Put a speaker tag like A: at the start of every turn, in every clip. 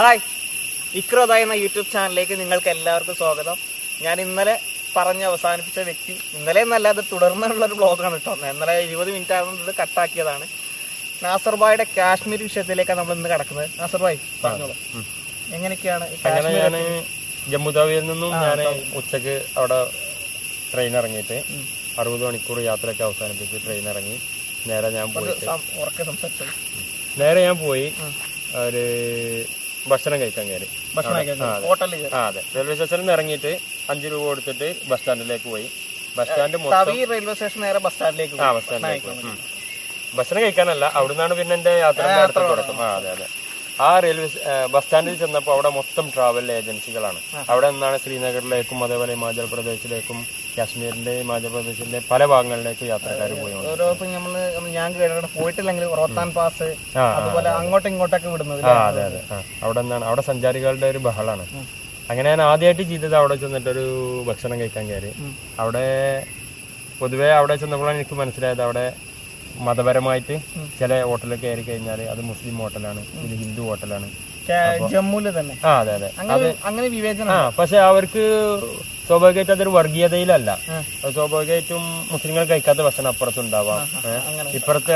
A: Hi, ഇക്രോദായ എന്ന YouTube ചാനലിലേക്ക് നിങ്ങൾക്ക് എല്ലാവർക്കും സ്വാഗതം. ഞാൻ ഇന്നലെ പറഞ്ഞ് അവസാനിപ്പിച്ച വ്യക്തി, ഇന്നലെ എന്നല്ല, അത് തുടർന്നുള്ളൊരു ബ്ലോഗാണ് കേട്ടോ. ഇന്നലെ 20 മിനിറ്റ് ആകുന്നത് കട്ടാക്കിയതാണ്. നാസർ ഭായിയുടെ കാശ്മീർ വിഷയത്തിലേക്കാണ് നമ്മൾ ഇന്ന് കിടക്കുന്നത്. നാസർ ഭായ് പറഞ്ഞോളൂ, എങ്ങനെയൊക്കെയാണ്?
B: ഞാൻ ജമ്മു താവിയിൽ നിന്നും ഞാൻ ഉച്ചക്ക് അവിടെ ട്രെയിൻ ഇറങ്ങിയിട്ട് 60 മണിക്കൂർ യാത്രയൊക്കെ അവസാനിപ്പിച്ച് ട്രെയിൻ ഇറങ്ങി നേരെ ഞാൻ പോയി ഒരു ഭക്ഷണം കഴിക്കാൻ കയറി. അതെ, റെയിൽവേ സ്റ്റേഷനിൽ നിന്ന് ഇറങ്ങിയിട്ട് 5 രൂപ കൊടുത്തിട്ട് ബസ് സ്റ്റാൻഡിലേക്ക് പോയി. ബസ് സ്റ്റാൻഡ്
A: റെയിൽവേ സ്റ്റേഷൻ നേരെ ബസ് സ്റ്റാൻഡിലേക്ക്
B: ഭക്ഷണം കഴിക്കാനല്ല, അവിടുന്നാണ് പിന്നെ എന്റെ യാത്രയുടെ അടുത്ത് തുടക്കം. അതെ അതെ. ആ റെയിൽവേ ബസ് സ്റ്റാൻഡിൽ ചെന്നപ്പോൾ അവിടെ മൊത്തം ട്രാവൽ ഏജൻസികളാണ്. അവിടെ നിന്നാണ് ശ്രീനഗറിലേക്കും അതേപോലെ ഹിമാചൽ പ്രദേശിലേക്കും കാശ്മീരിന്റെ ഹിമാചൽ പ്രദേശിന്റെ പല ഭാഗങ്ങളിലേക്കും യാത്രക്കാർ പോയി.
A: ഞാൻ പോയിട്ടില്ലെങ്കിൽ റോത്താൻ പാസ് അതുപോലെ അങ്ങോട്ടും ഇങ്ങോട്ടൊക്കെ വിടുന്നത്.
B: അതെ അതെ. അവിടെ നിന്നാണ്, അവിടെ സഞ്ചാരികളുടെ ഒരു ബഹളാണ്. അങ്ങനെ ഞാൻ ആദ്യമായിട്ട് ചെയ്തത് അവിടെ ചെന്നിട്ടൊരു ഭക്ഷണം കഴിക്കാൻ കയറി. അവിടെ പൊതുവെ അവിടെ ചെന്നപ്പോഴാണ് എനിക്ക് മനസ്സിലായത്, അവിടെ മതപരമായിട്ട് ചില ഹോട്ടലിൽ കയറി കഴിഞ്ഞാൽ അത് മുസ്ലിം ഹോട്ടലാണ്, ഇത് ഹിന്ദു ഹോട്ടലാണ്.
A: ജമ്മുവില് തന്നെ.
B: അതെ അതെ.
A: അങ്ങനെ വിവേചനം.
B: പക്ഷെ അവർക്ക് സ്വാഭാവികമായിട്ട് അതൊരു വർഗീയതയിലല്ല. സ്വാഭാവികമായിട്ടും മുസ്ലിങ്ങൾ കഴിക്കാത്ത ഭക്ഷണം അപ്പുറത്തുണ്ടാവാം. ഇപ്പുറത്ത്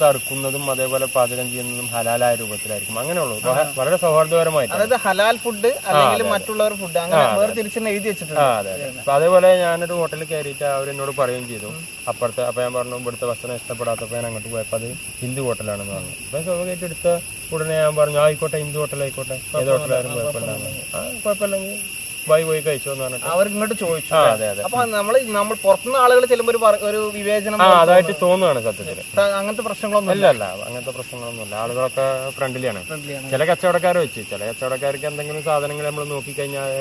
B: അറുക്കുന്നതും അതേപോലെ പാചകം ചെയ്യുന്നതും ഹലാലായ രൂപത്തിലായിരിക്കും. അങ്ങനെയുള്ളൂ, വളരെ സൗഹാർദ്ദപരമായിട്ട്.
A: അതായത് ഹലാൽ ഫുഡ് അല്ലെങ്കിൽ മറ്റുള്ളവർ ഫുഡ് അങ്ങനെ എഴുതി വെച്ചിട്ടുണ്ട്.
B: അതെ അതെ. അപ്പൊ അതേപോലെ ഞാനൊരു ഹോട്ടലിൽ കയറിയിട്ട് അവരെന്നോട് പറയുകയും ചെയ്തു അപ്പുറത്തെ. അപ്പൊ ഞാൻ പറഞ്ഞു ഇവിടുത്തെ ഭക്ഷണം ഇഷ്ടപ്പെടാത്തപ്പോ ഞാൻ അങ്ങോട്ട് പോയപ്പോ അത് ഹിന്ദു ഹോട്ടലാണെന്ന് പറഞ്ഞു. അപ്പൊ സ്വാഭാവികമായിട്ട് എടുത്ത ഉടനെ ഞാൻ പറഞ്ഞു ആയിക്കോട്ടെ, ഹിന്ദു ഹോട്ടലായിക്കോട്ടെ, ഏത് ഹോട്ടലായാലും കുഴപ്പമില്ലെങ്കിൽ പോയി കഴിച്ചു എന്നാണ്
A: അവർ ഇങ്ങോട്ട് ചോദിച്ചു. അതെ അതെ. അപ്പൊ നമ്മൾ പുറത്തുനിന്ന് ആളുകൾ ചെല്ലുമ്പോൾ ഒരു വിവേചനം
B: അതായിട്ട് തോന്നുകയാണ് സത്യത്തില്.
A: അങ്ങനത്തെ പ്രശ്നങ്ങളൊന്നും
B: അല്ല, അങ്ങനത്തെ പ്രശ്നങ്ങളൊന്നുമില്ല. ആളുകളൊക്കെ ഫ്രണ്ട്ലിയാണ്. ചില കച്ചവടക്കാരെ വെച്ച് ചില കച്ചവടക്കാർക്ക് എന്തെങ്കിലും സാധനങ്ങൾ നമ്മൾ നോക്കിക്കഴിഞ്ഞാൽ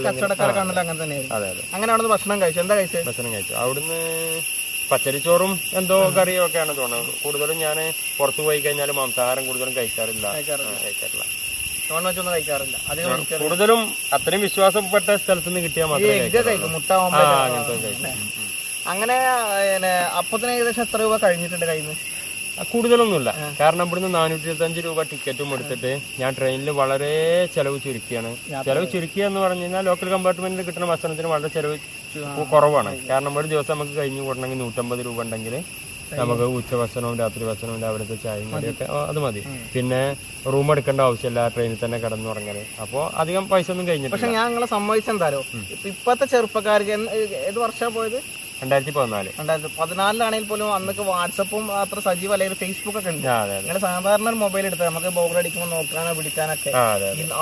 A: കച്ചവടക്കാർക്കാണല്ലോ അങ്ങനെ തന്നെ.
B: അതെ അതെ.
A: അങ്ങനെ അവിടുന്ന് ഭക്ഷണം കഴിച്ചു. എന്താ കഴിച്ചത്?
B: ഭക്ഷണം കഴിച്ചു അവിടുന്ന് പച്ചരിച്ചോറും എന്തോ കറിയും ഒക്കെയാണ് തോന്നുന്നത്. കൂടുതലും ഞാൻ പുറത്തു പോയി കഴിഞ്ഞാൽ മാംസാഹാരം കൂടുതലും കഴിക്കാറില്ല.
A: നോൺ വെജ് ഒന്നും കഴിക്കാറില്ല.
B: കൂടുതലും അത്രയും വിശ്വാസപ്പെട്ട സ്ഥലത്ത് നിന്ന് കിട്ടിയാൽ മാത്രമേ
A: മുട്ട അങ്ങനെ. അപ്പൊ തന്നെ ഏകദേശം എത്ര രൂപ കഴിഞ്ഞിട്ടുണ്ട് കയ്യിൽ നിന്ന്?
B: കൂടുതലൊന്നുമില്ല. കാരണം ഇവിടുന്ന് 425 രൂപ ടിക്കറ്റും എടുത്തിട്ട് ഞാൻ ട്രെയിനിൽ വളരെ ചെലവ് ചുരുക്കിയാണ്. ചെലവ് ചുരുക്കുക എന്ന് പറഞ്ഞു കഴിഞ്ഞാൽ ലോക്കൽ കമ്പാർട്ട്മെന്റിൽ കിട്ടുന്ന ഭക്ഷണത്തിന് വളരെ ചെലവ് കുറവാണ്. കാരണം ഒരു ദിവസം നമുക്ക് കഴിഞ്ഞു കൂടണമെങ്കിൽ 150 രൂപ ഉണ്ടെങ്കിൽ നമുക്ക് ഉച്ചഭക്ഷണവും രാത്രി ഭക്ഷണവും രാവിലത്തെ ചായയും കടിയൊക്കെ അത് മതി. പിന്നെ റൂം എടുക്കേണ്ട ആവശ്യമില്ല, ട്രെയിനിൽ തന്നെ കിടന്നുറങ്ങല്. അപ്പൊ അധികം പൈസ ഒന്നും കഴിഞ്ഞിട്ട്.
A: പക്ഷെ ഞാൻ നിങ്ങളെ സമ്മതിച്ചെന്താരോ, ഇപ്പത്തെ ചെറുപ്പക്കാർക്ക് ഏത് വർഷമാണ് പോയത്?
B: 2014
A: പോലും അന്നൊക്കെ വാട്സപ്പും അത്ര സജീവം അല്ലെങ്കിൽ ഫേസ്ബുക്ക് ഒക്കെ ഉണ്ട്. നിങ്ങൾ സാധാരണ ഒരു മൊബൈൽ എടുത്താൽ നമുക്ക് ബോർഡ് അടിക്കുമ്പോൾ നോക്കാനോ പിടിക്കാനൊക്കെ,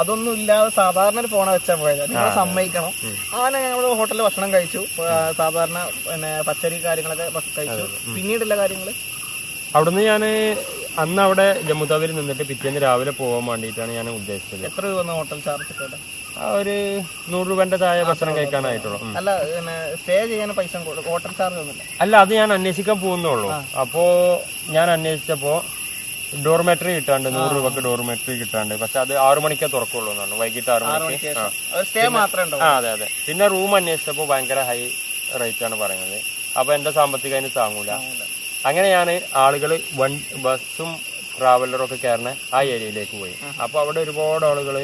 A: അതൊന്നും ഇല്ലാതെ സാധാരണ ഒരു ഫോണെ വെച്ചാൽ പോയത്. നിങ്ങൾ സമ്മതിക്കണം. അങ്ങനെ ഞങ്ങൾ ഹോട്ടലിൽ ഭക്ഷണം കഴിച്ചു. സാധാരണ പച്ചരി കാര്യങ്ങളൊക്കെ കഴിച്ചു. പിന്നീടുള്ള കാര്യങ്ങള്
B: അവിടുന്ന് ഞാൻ അന്ന് അവിടെ ജമ്മു താവിയിൽ നിന്നിട്ട് പിറ്റേന്ന് രാവിലെ പോകാൻ വേണ്ടിയിട്ടാണ് ഞാൻ ഉദ്ദേശിച്ചത്.
A: എത്ര രൂപ ഹോട്ടൽ ചാർജ് ഒക്കെ?
B: ഒരു 100 രൂപന്റെ താഴെ ഭക്ഷണം കഴിക്കാനായിട്ടുള്ളൂ.
A: അല്ല, സ്റ്റേ ചെയ്യാൻ പൈസ ഹോട്ടൽ ചാർജ് ഒന്നുമില്ല.
B: അല്ല, അത് ഞാൻ അന്വേഷിക്കാൻ പോകുന്നുള്ളൂ. അപ്പോ ഞാൻ അന്വേഷിച്ചപ്പോ ഡോർമെട്രി കിട്ടാണ്ട് 100 രൂപക്ക് ഡോർമെട്രി കിട്ടാണ്ട്. പക്ഷെ അത് 6 മണിക്കേ തുറക്കുള്ളൂ എന്നാണ്, വൈകിട്ട് 6 മണിക്ക്. അതെ അതെ. പിന്നെ റൂം അന്വേഷിച്ചപ്പോ ഭയങ്കര ഹൈ റേറ്റ് ആണ് പറയുന്നത്. അപ്പൊ എന്റെ സാമ്പത്തികം അതിന് താങ്ങൂല. അങ്ങനെ ഞാൻ ആളുകൾ ബസ്സും ട്രാവലറും ഒക്കെ കയറുന്ന ആ ഏരിയയിലേക്ക് പോയി. അപ്പൊ അവിടെ ഒരുപാട് ആളുകൾ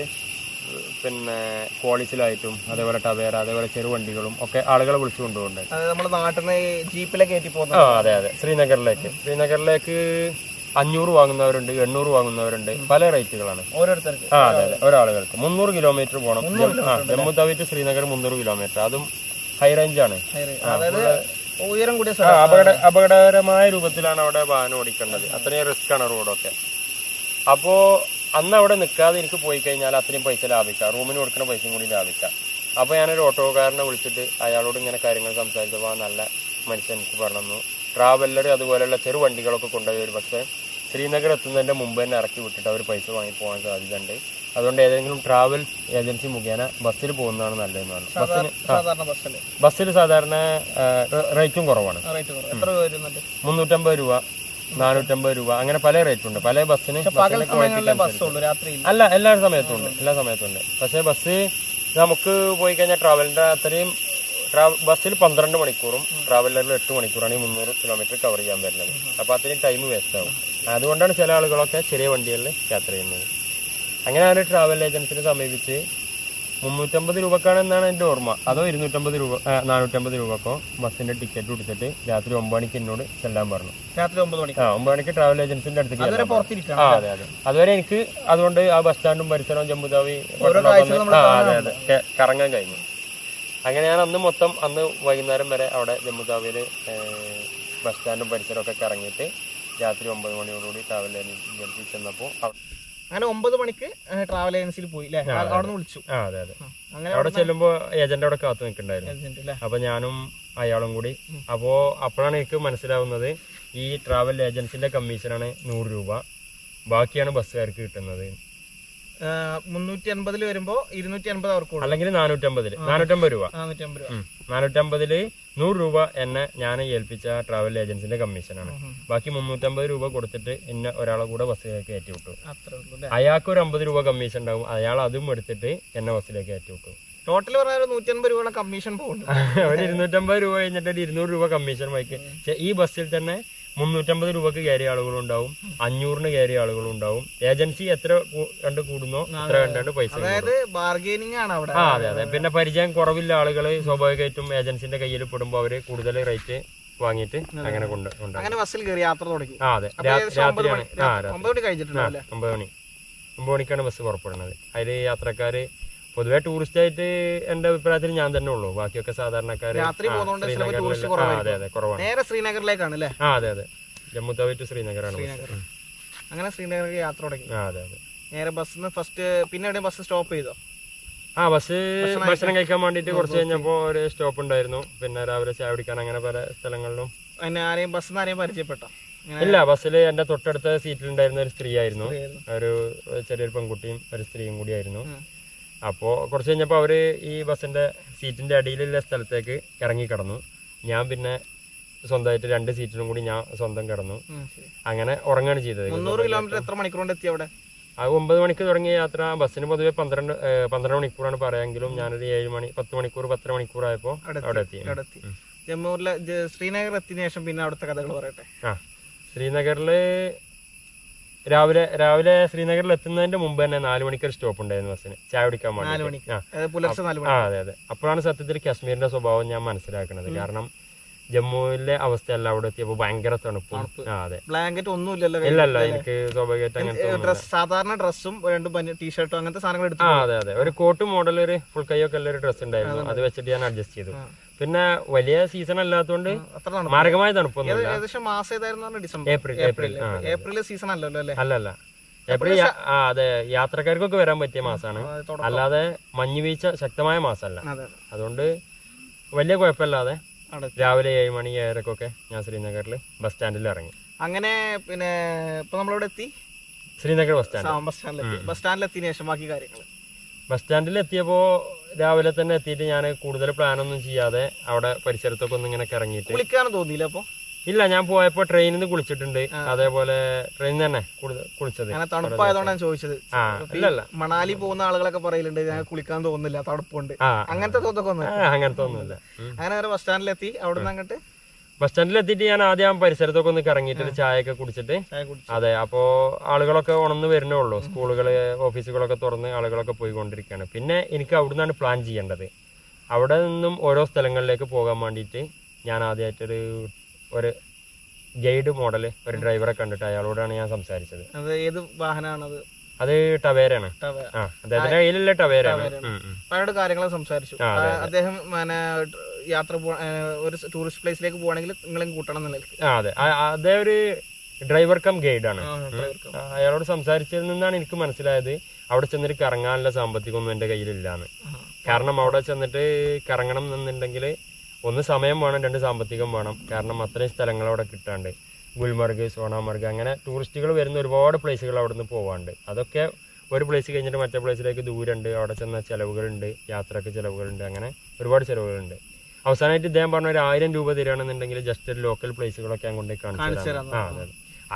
B: പിന്നെ കോളേജിലായിട്ടും അതേപോലെ ടവേര അതേപോലെ ചെറുവണ്ടികളും ഒക്കെ ആളുകളെ വിളിച്ചു കൊണ്ടുപോകുന്നുണ്ട്.
A: നമ്മുടെ നാട്ടിൽ നിന്ന് ജീപ്പിലേക്ക് കയറ്റി പോകുന്നത്.
B: അതെ അതെ. ശ്രീനഗറിലേക്ക് 500 വാങ്ങുന്നവരുണ്ട്, 800 വാങ്ങുന്നവരുണ്ട്. പല റേറ്റുകളാണ്
A: ഓരോരുത്തർക്ക്.
B: അതെ അതെ. ഒരാളുകൾക്ക് 300 കിലോമീറ്റർ പോകണം. Jammu Tawi to Srinagar 300 kilometre. അതും ഹൈ റേഞ്ചാണ്.
A: ഉയരം കൂടിയ
B: അപകടകരമായ രൂപത്തിലാണ് അവിടെ വാഹനം ഓടിക്കേണ്ടത്. അത്രയും റിസ്ക് ആണ് റോഡൊക്കെ. അപ്പോ അന്ന് അവിടെ നിൽക്കാതെ എനിക്ക് പോയി കഴിഞ്ഞാൽ അത്രയും പൈസ ലാഭിക്കാം, റൂമിന് കൊടുക്കുന്ന പൈസയും കൂടി ലാഭിക്കാം. അപ്പൊ ഞാനൊരു ഓട്ടോക്കാരനെ വിളിച്ചിട്ട് അയാളോട് ഇങ്ങനെ കാര്യങ്ങൾ സംസാരിച്ചപ്പോൾ നല്ല മനുഷ്യൻ എനിക്ക് പറഞ്ഞു ട്രാവലർ അതുപോലെയുള്ള ചെറുവണ്ടികളൊക്കെ കൊണ്ടുപോയി ഒരു പക്ഷേ ശ്രീനഗർ എത്തുന്നതിന്റെ മുമ്പ് തന്നെ ഇറക്കി വിട്ടിട്ട് അവർ പൈസ വാങ്ങി പോകാൻ സാധ്യതയുണ്ട്. അതുകൊണ്ട് ഏതെങ്കിലും ട്രാവൽ ഏജൻസി മുഖേന ബസ്സിൽ പോകുന്നതാണ് നല്ലതെന്ന് പറഞ്ഞു. ബസ്സിൽ സാധാരണ റേറ്റും കുറവാണ്. 350 രൂപ 450 രൂപ അങ്ങനെ പല റേറ്റ് ഉണ്ട്. പല ബസ്സിന് അല്ല, എല്ലാ സമയത്തും ഉണ്ട്. പക്ഷെ ബസ് നമുക്ക് പോയി കഴിഞ്ഞാൽ ട്രാവലിന്റെ അത്രയും ബസ്സിൽ 12 മണിക്കൂറും ട്രാവലറിൽ 8 മണിക്കൂറാണ് 300 കിലോമീറ്റർ കവർ ചെയ്യാൻ വരുന്നത്. അപ്പൊ അത്രയും ടൈം വേസ്റ്റ് ആവും. അതുകൊണ്ടാണ് ചില ആളുകളൊക്കെ ചെറിയ വണ്ടികളിൽ യാത്ര ചെയ്യുന്നത്. അങ്ങനെ ഞാൻ ട്രാവൽ ഏജൻസിനെ സമീപിച്ച് 350 രൂപക്കാണെന്നാണ് എൻ്റെ ഓർമ്മ, അതോ 250 രൂപ 450 രൂപക്കോ ബസ്സിന്റെ ടിക്കറ്റ് കൊടുത്തിട്ട് രാത്രി 9 മണിക്ക് എന്നോട് ചെല്ലാൻ പറഞ്ഞു.
A: രാത്രി 9 മണിക്ക്
B: 9 മണിക്ക് ട്രാവൽ ഏജൻസിന്റെ അടുത്തേക്ക്. അതെ അതെ. അതുവരെ എനിക്ക് അതുകൊണ്ട് ആ ബസ് സ്റ്റാൻഡും പരിസരവും ജമ്മുതാവി കറങ്ങാൻ കഴിഞ്ഞു. അങ്ങനെ ഞാൻ അന്ന് വൈകുന്നേരം വരെ അവിടെ ജമ്മുതാവിയിൽ ബസ് സ്റ്റാൻഡും പരിസരമൊക്കെ കറങ്ങിയിട്ട് രാത്രി 9 മണിയോടുകൂടി ട്രാവൽ ഏജൻസിൽ ചെന്നപ്പോൾ
A: അങ്ങനെ 9 മണിക്ക് ട്രാവൽ ഏജൻസിയിൽ പോയി അവിടെ നിന്ന് വിളിച്ചു.
B: അതെ അതെ. അങ്ങനെ അവിടെ ചെല്ലുമ്പോ ഏജന്റ് അവിടെ കാത്തു നിൽക്കണ്ടായിരുന്നു. അപ്പൊ ഞാനും അയാളും കൂടി. അപ്പോഴാണ് എനിക്ക് മനസ്സിലാവുന്നത് ഈ ട്രാവൽ ഏജൻസിന്റെ കമ്മീഷനാണ് 100 രൂപ, ബാക്കിയാണ് ബസ്സുകാർക്ക് കിട്ടുന്നത്.
A: 350 വരുമ്പോ 250 അവർക്ക്,
B: അല്ലെങ്കിൽ 450 രൂപ. 450 100 രൂപ എന്നെ ഞാൻ ഏൽപ്പിച്ച ട്രാവൽ ഏജൻസിന്റെ കമ്മീഷനാണ്. ബാക്കി 350 രൂപ കൊടുത്തിട്ട് എന്നെ ഒരാളെ കൂടെ ബസ്സിലേക്ക് കയറ്റി വിട്ടു. അയാൾക്ക് ഒരു 50 രൂപ കമ്മീഷൻ ഉണ്ടാവും, അയാൾ അതും എടുത്തിട്ട് എന്നെ ബസ്സിലേക്ക് കയറ്റി വിട്ടു.
A: ടോട്ടൽ പറഞ്ഞാൽ 150 രൂപ കമ്മീഷൻ പോകുന്നു.
B: ഒരു 250 രൂപ കഴിഞ്ഞിട്ട് 200 രൂപ കമ്മീഷൻ വായിക്കും. ഈ ബസ്സിൽ തന്നെ 350 രൂപക്ക് കയറിയ ആളുകളുണ്ടാവും, 500-ന് കയറിയ ആളുകളുണ്ടാവും. ഏജൻസി എത്ര കണ്ട് കൂടുന്നോ അത്ര കണ്ടാണ്ട് പൈസ.
A: അതായത് ബാർഗൈനിങ് ആണ് അവിടെ.
B: അതെ അതെ. പിന്നെ പരിചയം കുറവില്ല ആളുകൾ സ്വാഭാവികമായിട്ടും ഏജൻസിന്റെ കയ്യിൽ പെടുമ്പോ അവര് കൂടുതൽ റേറ്റ് വാങ്ങിയിട്ട് അങ്ങനെ
A: അങ്ങനെ ബസ്സിൽ കയറി യാത്ര തുടങ്ങി.
B: അതെ, രാത്രിയാണ്.
A: 9
B: മണിക്കാണ് ബസ് പുറപ്പെടുന്നത്. അതില് യാത്രക്കാര് പൊതുവെ ടൂറിസ്റ്റ് ആയിട്ട് എന്റെ അഭിപ്രായത്തിൽ ഞാൻ തന്നെ ഉള്ളൂ, ബാക്കിയൊക്കെ സാധാരണക്കാര്. അതെ അതെ, കുറവാണ്.
A: നേരെ ശ്രീനഗറിലേക്കാണ് അല്ലേ?
B: അതെ അതെ, ജമ്മു താവി ടു ശ്രീനഗറാണ്.
A: അങ്ങനെ ശ്രീനഗറിലേക്ക് യാത്ര തുടങ്ങി.
B: അതെ അതെ.
A: നേരെ ബസ്സിന് ഫസ്റ്റ് പിന്നെ എവിടെ ബസ് സ്റ്റോപ്പ് ചെയ്തോ?
B: ബസ് ഭക്ഷണം കഴിക്കാൻ വേണ്ടിട്ട് കുറച്ച് കഴിഞ്ഞപ്പോ ഒരു സ്റ്റോപ്പ് ഉണ്ടായിരുന്നു. പിന്നെ രാവിലെ ചായ കുടിക്കാൻ അങ്ങനെ പല സ്ഥലങ്ങളിലും.
A: ബസ്സിന് പരിചയപ്പെട്ടോ?
B: ഇല്ല, ബസ്സിൽ എന്റെ തൊട്ടടുത്ത സീറ്റിലുണ്ടായിരുന്ന ഒരു സ്ത്രീ ആയിരുന്നു, ഒരു ചെറിയൊരു പെൺകുട്ടിയും ഒരു സ്ത്രീയും കൂടിയായിരുന്നു. അപ്പോൾ കുറച്ച് കഴിഞ്ഞപ്പോൾ അവർ ഈ ബസ്സിൻ്റെ സീറ്റിൻ്റെ അടിയിലുള്ള സ്ഥലത്തേക്ക് ഇറങ്ങി കിടന്നു. ഞാൻ പിന്നെ സ്വന്തമായിട്ട് 2 സീറ്റിലും കൂടി ഞാൻ സ്വന്തം കിടന്നു. അങ്ങനെ ഉറങ്ങാണ് ചെയ്തത്.
A: 300 കിലോമീറ്റർ എത്ര മണിക്കൂർ കൊണ്ട് എത്തി അവിടെ?
B: അത് 9 മണിക്ക് തുടങ്ങിയ യാത്ര. ബസ്സിന് പൊതുവെ 12 മണിക്കൂറാണ് പറയാമെങ്കിലും ഞാനൊരു 7 മണി 10 മണിക്കൂർ 10 മണിക്കൂറായപ്പോൾ അവിടെ എത്തി.
A: ജമ്മുവിലെ ശ്രീനഗർ എത്തിയതിനു ശേഷം പിന്നെ അവിടുത്തെ കഥകൾ പറയട്ടെ.
B: ശ്രീനഗറിൽ രാവിലെ ശ്രീനഗറിൽ എത്തുന്നതിന്റെ മുമ്പ് തന്നെ 4 മണിക്കൊരു സ്റ്റോപ്പ് ഉണ്ടായിരുന്നു ബസ്സിന്, ചായ കുടിക്കാൻ വേണ്ടി. അതെ അതെ. അപ്പോഴാണ് സത്യത്തിൽ കാശ്മീരിന്റെ സ്വഭാവം ഞാൻ മനസ്സിലാക്കുന്നത്. കാരണം ജമ്മുവിലെ അവസ്ഥയല്ല അവിടെ എത്തിയപ്പോ ഭയങ്കര തണുപ്പും. അതെ,
A: ബ്ലാങ്കറ്റ് ഒന്നും
B: ഇല്ലല്ല, എനിക്ക് സ്വാഭാവികമായിട്ട് അങ്ങനത്തെ
A: സാധാരണ ഡ്രസ്സും 2 ടീഷർട്ടും അങ്ങനത്തെ സാധനങ്ങൾ എടുത്തു.
B: അതെ അതെ, ഒരു കോട്ട് മോഡൽ ഒരു ഫുൾ കൈയൊക്കെ ഉള്ള ഒരു ഡ്രസ്സ് ഉണ്ടായിരുന്നു, അത് വെച്ചിട്ട് ഞാൻ അഡ്ജസ്റ്റ് ചെയ്തു. പിന്നെ വലിയ സീസൺ അല്ലാത്തതുകൊണ്ട് മാരകമായ തണുപ്പൊന്നും.
A: ഏപ്രിൽ സീസൺ അല്ലല്ലോ?
B: അല്ലല്ല, ഏപ്രിൽ അതെ, യാത്രക്കാർക്കൊക്കെ വരാൻ പറ്റിയ മാസമാണ്, അല്ലാതെ മഞ്ഞ് വീഴ്ച ശക്തമായ മാസമല്ല. അതുകൊണ്ട് വലിയ കുഴപ്പമില്ലാതെ രാവിലെ 7 മണി 7:30 ഞാൻ ശ്രീനഗറിൽ ബസ് സ്റ്റാൻഡിൽ ഇറങ്ങി.
A: അങ്ങനെ പിന്നെ ഇപ്പൊ നമ്മളിവിടെ എത്തി
B: ശ്രീനഗർ ബസ്
A: സ്റ്റാൻഡിലെത്തിയ ശേഷം ബാക്കി കാര്യങ്ങൾ.
B: ബസ് സ്റ്റാൻഡിൽ എത്തിയപ്പോൾ രാവിലെ തന്നെ എത്തിയിട്ട് ഞാൻ കൂടുതൽ പ്ലാനൊന്നും ചെയ്യാതെ അവിടെ പരിസരത്തൊക്കെ ഒന്ന് ഇങ്ങനെ ഇറങ്ങിയിട്ട്.
A: കുളിക്കാനും തോന്നിയില്ല അപ്പൊ?
B: ഇല്ല, ഞാൻ പോയപ്പോ ട്രെയിനിൽ നിന്ന് കുളിച്ചിട്ടുണ്ട്. അതേപോലെ ട്രെയിനിൽ തന്നെ കുളിച്ചത്.
A: തണുപ്പായതുകൊണ്ടാണ് ചോദിച്ചത്. ഇല്ലല്ല, മണാലി പോകുന്ന ആളുകളൊക്കെ പറയലുണ്ട് ഞാൻ കുളിക്കാൻ തോന്നുന്നില്ല, തണുപ്പുണ്ട്. അങ്ങനത്തെ
B: അങ്ങനത്തെ ഒന്നുമില്ല.
A: അങ്ങനെ ബസ് സ്റ്റാൻഡിലെത്തി. അവിടെ നിന്ന് അങ്ങോട്ട്
B: ബസ് സ്റ്റാൻഡിൽ എത്തിയിട്ട് ഞാൻ ആദ്യം പരിസരത്തൊക്കെ ഒന്ന് ഇറങ്ങിയിട്ട് ചായയൊക്കെ കുടിച്ചിട്ട്. അതെ, അപ്പോൾ ആളുകളൊക്കെ ഉണർന്ന് വരുന്നേ ഉള്ളൂ, സ്കൂളുകള് ഓഫീസുകളൊക്കെ തുറന്ന് ആളുകളൊക്കെ പോയിക്കൊണ്ടിരിക്കുകയാണ്. പിന്നെ എനിക്ക് അവിടെ നിന്നാണ് പ്ലാൻ ചെയ്യേണ്ടത്. അവിടെ നിന്നും ഓരോ സ്ഥലങ്ങളിലേക്ക് പോകാൻ വേണ്ടിയിട്ട് ഞാൻ ആദ്യമായിട്ടൊരു ഗൈഡ് മോഡൽ ഒരു ഡ്രൈവറെ കണ്ടിട്ട് അയാളോടാണ് ഞാൻ സംസാരിച്ചത്.
A: ഏത് വാഹനമാണത്?
B: അത് ടവേരാണ്. അദ്ദേഹത്തിന്റെ കയ്യിലുള്ള ടവേരാണ്.
A: പലരുടെ കാര്യങ്ങൾ സംസാരിച്ചു. അദ്ദേഹം യാത്ര ഒരു ടൂറിസ്റ്റ് പ്ലേസിലേക്ക് പോകണമെങ്കിൽ നിങ്ങളെ കൂട്ടണം എന്നുള്ളത്.
B: അതെ, അതേ ഒരു ഡ്രൈവർ കം ഗൈഡാണ്. അയാളോട് സംസാരിച്ചതിൽ നിന്നാണ് എനിക്ക് മനസ്സിലായത് അവിടെ ചെന്നിട്ട് കറങ്ങാനുള്ള സാമ്പത്തികമൊന്നും എൻ്റെ കയ്യിലില്ലാന്ന്. കാരണം അവിടെ ചെന്നിട്ട് കറങ്ങണം എന്നുണ്ടെങ്കിൽ 1 സമയം വേണം, 2 സാമ്പത്തികം വേണം. കാരണം അത്രയും സ്ഥലങ്ങൾ അവിടെ കിട്ടാണ്ട്. ഗുൽമർഗ്, സോണാമർഗ്, അങ്ങനെ ടൂറിസ്റ്റുകൾ വരുന്ന ഒരുപാട് പ്ലേസുകൾ അവിടെ നിന്ന് പോവാണ്ട്. അതൊക്കെ ഒരു പ്ലേസ് കഴിഞ്ഞിട്ട് മറ്റേ പ്ലേസിലേക്ക് ദൂരമുണ്ട്, അവിടെ ചെന്ന ചിലവുകളുണ്ട്, യാത്രക്ക് ചിലവുകളുണ്ട്, അങ്ങനെ ഒരുപാട് ചിലവുകളുണ്ട്. അവസാനമായിട്ട് ഇദ്ദേഹം പറഞ്ഞ ഒരു 1000 രൂപ തരികയാണെന്നുണ്ടെങ്കിൽ ജസ്റ്റ് ഒരു ലോക്കൽ പ്ലേസുകളൊക്കെ ഞാൻ കൊണ്ടേ കാണിച്ചു തരാം. അതെ,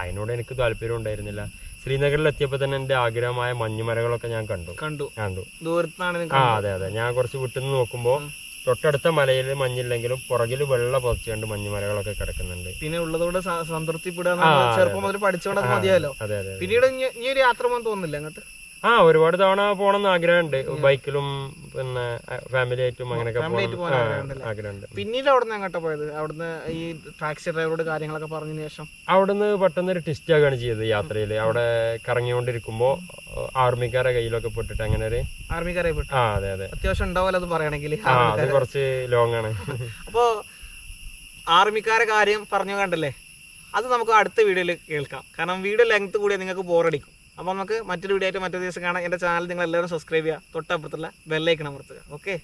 B: അതിനോട് എനിക്ക് താല്പര്യം ഉണ്ടായിരുന്നില്ല. ശ്രീനഗറിൽ എത്തിയപ്പോൾ തന്നെ എൻ്റെ ആഗ്രഹമായ മഞ്ഞുമലകളൊക്കെ ഞാൻ കണ്ടു. അതെ അതെ, ഞാൻ കുറച്ച് വിട്ടുനിന്ന് നോക്കുമ്പോൾ തൊട്ടടുത്ത മലയിൽ മഞ്ഞില്ലെങ്കിലും പുറകിൽ വെള്ള പൊതിച്ചുകൊണ്ട് മഞ്ഞുമലകളൊക്കെ കിടക്കുന്നുണ്ട്.
A: പിന്നെ ഉള്ളതോട് സംതൃപ്തിപ്പെടാൻ ചെറുപ്പം മുതൽ പഠിച്ചോണ്ട് മതിയല്ലോ. പിന്നീട് ഈ ഒരു യാത്ര പോകാൻ തോന്നുന്നില്ല അങ്ങോട്ട്?
B: ഒരുപാട് തവണ പോകണമെന്ന് ആഗ്രഹമുണ്ട്. ബൈക്കിലും പിന്നെ ഫാമിലി ആയിട്ടും അങ്ങനെയൊക്കെ ആഗ്രഹമുണ്ട്.
A: പിന്നീട് അവിടെ നിന്ന് എങ്ങോട്ടാ പോയത്? അവിടുന്ന് ഈ ടാക്സി ഡ്രൈവറോട് കാര്യങ്ങളൊക്കെ പറഞ്ഞതിന് ശേഷം
B: അവിടുന്ന് പെട്ടെന്ന് ഒരു ട്വിസ്റ്റ് ആകുകയാണ് ചെയ്തത് യാത്രയിൽ. അവിടെ കറങ്ങിക്കൊണ്ടിരിക്കുമ്പോ ആർമിക്കാരെ കയ്യിലൊക്കെ പെട്ടിട്ട് അങ്ങനെ ഒരു
A: ആർമിക്കാരെ പെട്ടു.
B: അതെ അതെ,
A: അത്യാവശ്യം ഉണ്ടാവല്ലോ അത് പറയണെങ്കിൽ.
B: അത് കുറച്ച് ലോങ് ആണ്.
A: അപ്പോ ആർമിക്കാരെ കാര്യം പറഞ്ഞു കണ്ടല്ലേ, അത് നമുക്ക് അടുത്ത വീഡിയോയിൽ കേൾക്കാം. കാരണം വീഡിയോ ലെങ്ത് കൂടിയാൽ നിങ്ങൾക്ക് ബോറടിക്കും. അപ്പോൾ നമുക്ക് മറ്റൊരു വീഡിയോ ആയിട്ട് മറ്റൊരു ദിവസം കാണാം. എൻ്റെ ചാനൽ നിങ്ങൾ എല്ലാവരും സബ്സ്ക്രൈബ് ചെയ്യുക, തൊട്ടപ്പുറത്തുള്ള ബെല്ലൈക്കൺ അമർത്തുക. ഓക്കെ.